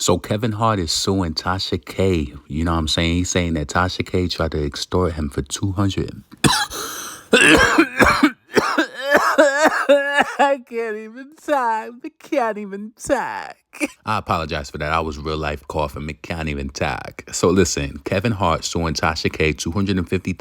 So Kevin Hart is suing Tasha K. You know what I'm saying? He's saying that Tasha K tried to extort him for 200. I can't even talk. I can't even talk. I apologize for that. I was real life coughing. I can't even talk. So listen, Kevin Hart suing Tasha K $250,000.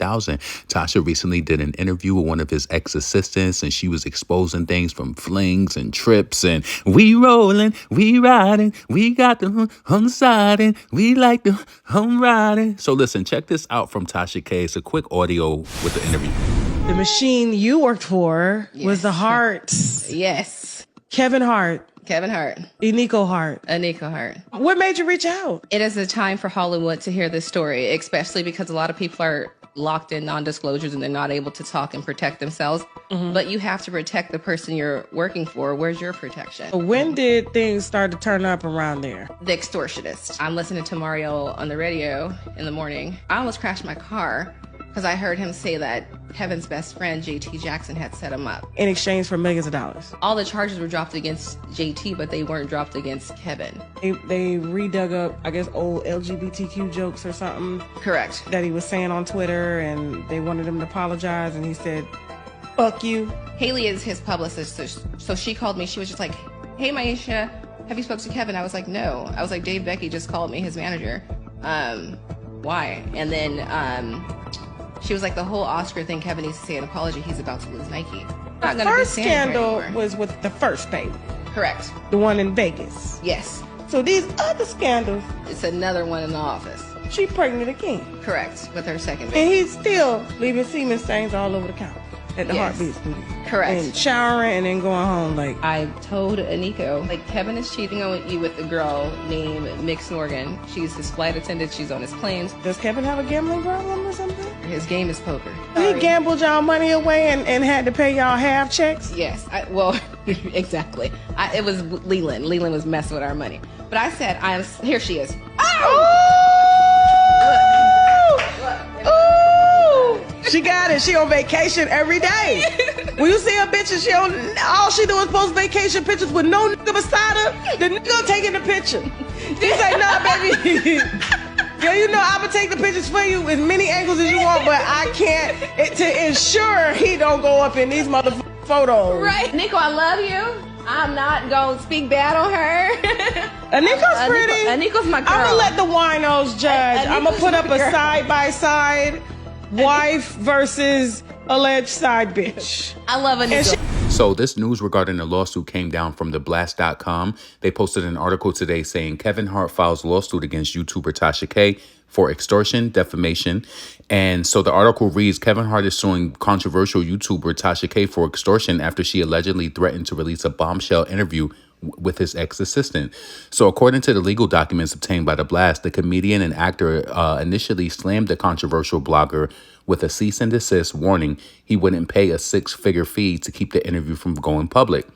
Tasha recently did an interview with one of his ex-assistants, and she was exposing things from flings and trips and we rolling, we riding, we got the hum siding, we like the hum riding. So listen, check this out from Tasha K. It's a quick audio with the interview. The machine you worked for was the Hart. Yes. Kevin Hart. Kevin Hart. Eniko Hart. Eniko Hart. What made you reach out? It is a time for Hollywood to hear this story, especially because a lot of people are locked in non-disclosures and they're not able to talk and protect themselves. Mm-hmm. But you have to protect the person you're working for. Where's your protection? When did things start to turn up around there? The extortionist. I'm listening to Mario on the radio in the morning. I almost crashed my car because I heard him say that Kevin's best friend, JT Jackson, had set him up. In exchange for millions of dollars. All the charges were dropped against JT, but they weren't dropped against Kevin. They redug up, I guess, old LGBTQ jokes or something. Correct. That he was saying on Twitter, and they wanted him to apologize, and he said, fuck you. Haley is his publicist, so she called me. She was just like, hey, Maisha, have you spoken to Kevin? I was like, no. I was like, Dave Becky just called me, his manager. Why? And then she was like, the whole Oscar thing, Kevin needs to say an apology. He's about to lose Nike. The first scandal was with the first baby. Correct. The one in Vegas. Yes. So these other scandals. It's another one in the office. She pregnant again. Correct. With her second baby. And he's still leaving semen stains all over the counter at the Heartbeat studio. Correct. And showering and then going home like. I told Eniko, like, Kevin is cheating on you with a girl named Mix Morgan. She's his flight attendant. She's on his planes. Does Kevin have a gambling problem or something? His game is poker. He gambled y'all money away and had to pay y'all half checks? Yes. Well, exactly. It was Leland. Leland was messing with our money. But I said, here she is. She got it. She on vacation every day. When you see her bitches, all she do is post vacation pictures with no nigga beside her. The nigga taking the picture. She's like, nah, baby. Yo, you know I'm gonna take the pictures for you as many angles as you want, but I can't to ensure he don't go up in these motherfucking photos. Right. Nico, I love you. I'm not gonna speak bad on her. Aniko's pretty. Aniko's my girl. I'm gonna let the winos judge. I'm gonna put up a side-by-side wife versus alleged side bitch. I love Eniko. So this news regarding the lawsuit came down from theblast.com. They posted an article today saying Kevin Hart files lawsuit against YouTuber Tasha K for extortion, defamation. And so the article reads, Kevin Hart is suing controversial YouTuber Tasha K for extortion after she allegedly threatened to release a bombshell interview with his ex-assistant. So according to the legal documents obtained by The Blast, the comedian and actor initially slammed the controversial blogger with a cease and desist warning he wouldn't pay a six-figure fee to keep the interview from going public.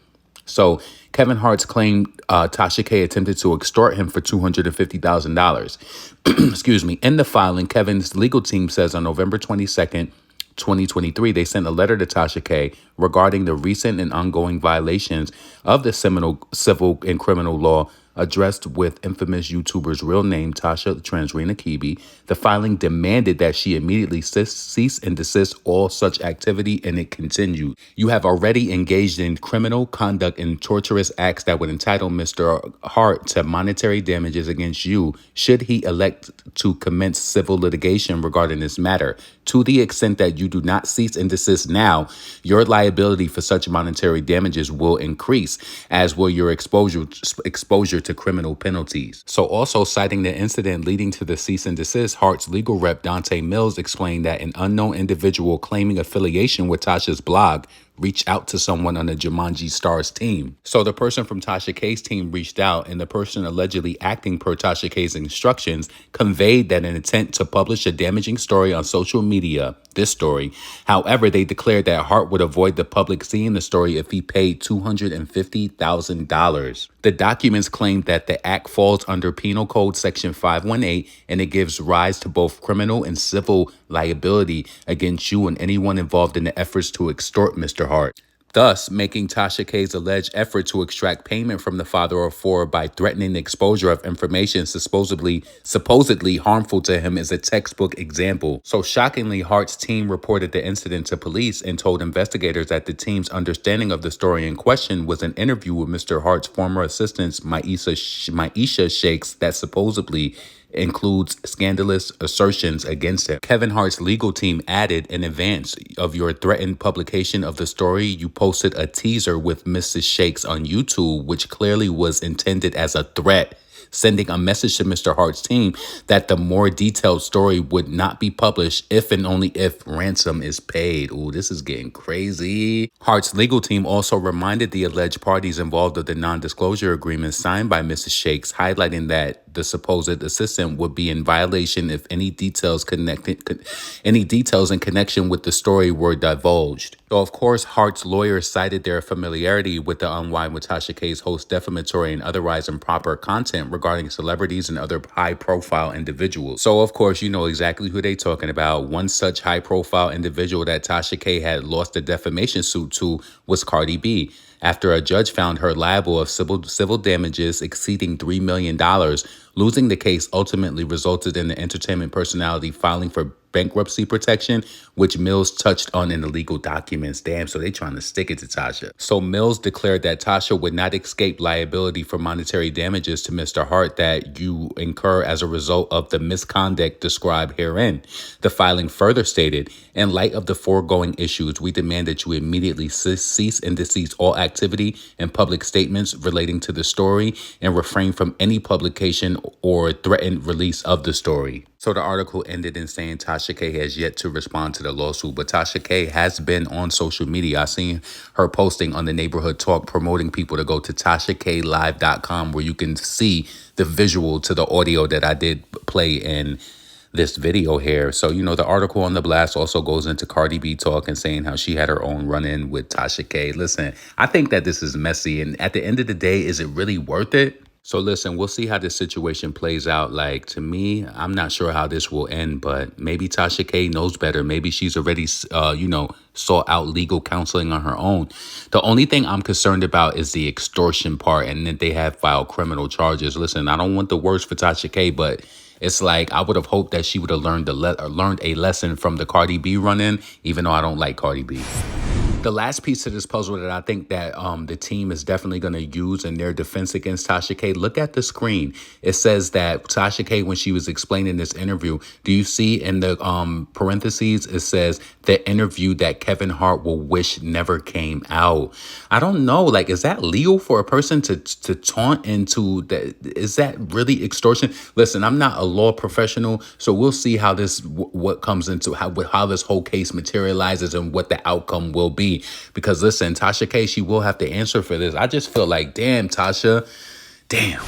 So Kevin Hart's claimed Tasha K attempted to extort him for $250,000. Excuse me. In the filing, Kevin's legal team says on November 22nd, 2023, they sent a letter to Tasha K regarding the recent and ongoing violations of the seminal civil and criminal law addressed with infamous YouTuber's real name, Tasha Transrena Kibi. The filing demanded that she immediately cease and desist all such activity, and it continued. You have already engaged in criminal conduct and torturous acts that would entitle Mr. Hart to monetary damages against you should he elect to commence civil litigation regarding this matter. To the extent that you do not cease and desist now, your liability for such monetary damages will increase, as will your exposure to criminal penalties. So also citing the incident leading to the cease and desist, Hart's legal rep Dante Mills explained that an unknown individual claiming affiliation with Tasha's blog reached out to someone on the Jumanji Stars team. So the person from Tasha K's team reached out, and the person allegedly acting per Tasha K's instructions conveyed that an intent to publish a damaging story on social media. This story. However, they declared that Hart would avoid the public seeing the story if he paid $250,000. The documents claim that the act falls under Penal Code Section 518, and it gives rise to both criminal and civil liability against you and anyone involved in the efforts to extort Mr. Hart. thus making Tasha K's alleged effort to extract payment from the father of four by threatening the exposure of information supposedly harmful to him is a textbook example. So shockingly, Hart's team reported the incident to police and told investigators that the team's understanding of the story in question was an interview with Mr. Hart's former assistant, Maisha Shakes, that supposedly includes scandalous assertions against him. Kevin Hart's legal team added, in advance of your threatened publication of the story, you posted a teaser with Mrs. Shakes on YouTube, which clearly was intended as a threat, sending a message to Mr. Hart's team that the more detailed story would not be published if and only if ransom is paid. Ooh, this is getting crazy. Hart's legal team also reminded the alleged parties involved of the non-disclosure agreement signed by Mrs. Shakes, highlighting that the supposed assistant would be in violation if any details in connection with the story were divulged. So, of course, Hart's lawyers cited their familiarity with the Unwind with Tasha K's host defamatory and otherwise improper content regarding celebrities and other high-profile individuals. So, of course, you know exactly who they're talking about. One such high-profile individual that Tasha K had lost a defamation suit to was Cardi B, after a judge found her liable of civil damages exceeding $3 million. Losing the case ultimately resulted in the entertainment personality filing for bankruptcy protection, which Mills touched on in the legal documents. Damn, so they trying to stick it to Tasha. So Mills declared that Tasha would not escape liability for monetary damages to Mr. Hart that you incur as a result of the misconduct described herein. The filing further stated, in light of the foregoing issues, we demand that you immediately cease and desist all activity and public statements relating to the story and refrain from any publication or threatened release of the story. So the article ended in saying Tasha K has yet to respond to the lawsuit, but Tasha K has been on social media. I seen her posting on the Neighborhood Talk promoting people to go to TashaKLive.com, where you can see the visual to the audio that I did play in this video here. So, you know, the article on the blast also goes into Cardi B talk and saying how she had her own run-in with Tasha K. Listen, I think that this is messy, and at the end of the day, is it really worth it? So listen, we'll see how this situation plays out. Like, to me, I'm not sure how this will end, but maybe Tasha K knows better. Maybe she's already, sought out legal counseling on her own. The only thing I'm concerned about is the extortion part, and that they have filed criminal charges. Listen, I don't want the worst for Tasha K, but it's like I would have hoped that she would have learned a lesson from the Cardi B run-in, even though I don't like Cardi B. The last piece of this puzzle that I think that the team is definitely going to use in their defense against Tasha K, look at the screen. It says that Tasha K, when she was explaining this interview, do you see in the parentheses, it says the interview that Kevin Hart will wish never came out. I don't know. Like, is that legal for a person to taunt into that? Is that really extortion? Listen, I'm not a law professional, so we'll see how this, what comes into how this whole case materializes and what the outcome will be. Because listen, Tasha K, she will have to answer for this. I just feel like, damn, Tasha, damn.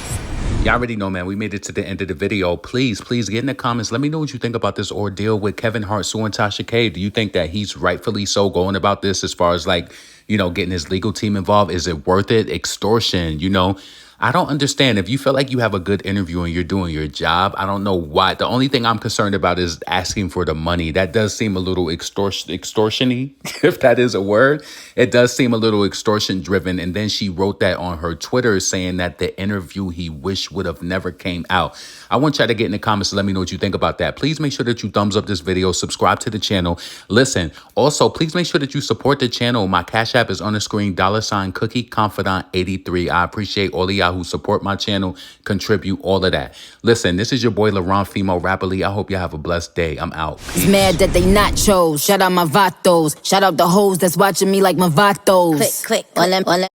Y'all already know, man, we made it to the end of the video. Please get in the comments. Let me know what you think about this ordeal with Kevin Hart suing Tasha K. Do you think that he's rightfully so going about this as far as, like, you know, getting his legal team involved? Is it worth it? Extortion, you know? I don't understand. If you feel like you have a good interview and you're doing your job, I don't know why. The only thing I'm concerned about is asking for the money. That does seem a little extortion-y, if that is a word. It does seem a little extortion-driven. And then she wrote that on her Twitter, saying that the interview he wished would have never came out. I want y'all to get in the comments and let me know what you think about that. Please make sure that you thumbs up this video, subscribe to the channel. Listen, also, please make sure that you support the channel. My Cash App is on the screen, $CookieConfidant83. I appreciate all of y'all who support my channel, contribute, all of that. Listen, this is your boy LaRon Fimo Rapidly. I hope y'all have a blessed day. I'm out. Peace. Mad that they nachos. Shout out my vatos. Shout out the hoes that's watching me like my vatos. Click, click, on them.